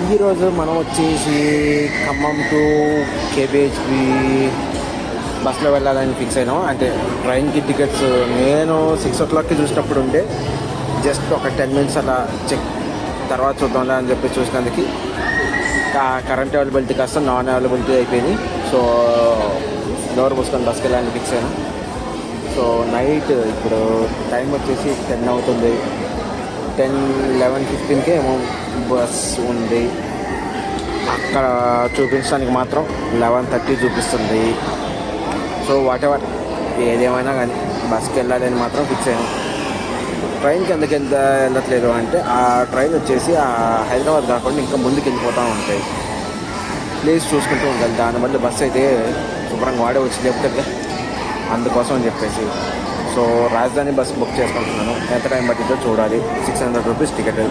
ఈరోజు మనం వచ్చేసి ఖమ్మం టు కేబిహెచ్బి బస్సులో వెళ్ళాలని ఫిక్స్ అయినాం. అంటే ట్రైన్కి టికెట్స్ నేను 6 o'clockకి చూసినప్పుడు ఉండే, జస్ట్ ఒక 10 minutes అలా చెక్ తర్వాత చూద్దాంలే అని చెప్పి చూసినందుకు కరెంట్ అవైలబిలిటీ కాస్త నాన్ అవైలబిలిటీ అయిపోయింది. సో డోర్ మూసుకొని బస్కి వెళ్ళాలని ఫిక్స్ అయినా. సో నైట్ ఇప్పుడు టైం వచ్చేసి 10 అవుతుంది. 10-11-15కే ఏమో బస్ ఉంది. అక్కడ చూపించడానికి మాత్రం 11:30 చూపిస్తుంది. సో వాటెవర్ ఏదేమైనా కానీ బస్కి వెళ్ళాలని మాత్రం ఫిక్స్ అయ్యాం. ట్రైన్కి ఎందుకు వెళ్ళట్లేదు అంటే ఆ ట్రైన్ వచ్చేసి ఆ హైదరాబాద్ కాకుండా ఇంకా ముందుకు వెళ్ళిపోతూ ఉంటాయి. ప్లేస్ చూసుకుంటూ ఉండాలి. దానివల్ల బస్సు అయితే శుభ్రంగా వాడే వచ్చి లేపుతుంది. అందుకోసం అని చెప్పేసి సో రాజధాని బస్సు బుక్ చేసుకుంటున్నాను. ఎంత టైం పట్టిందో చూడాలి. 600 రూపీస్ టికెట్.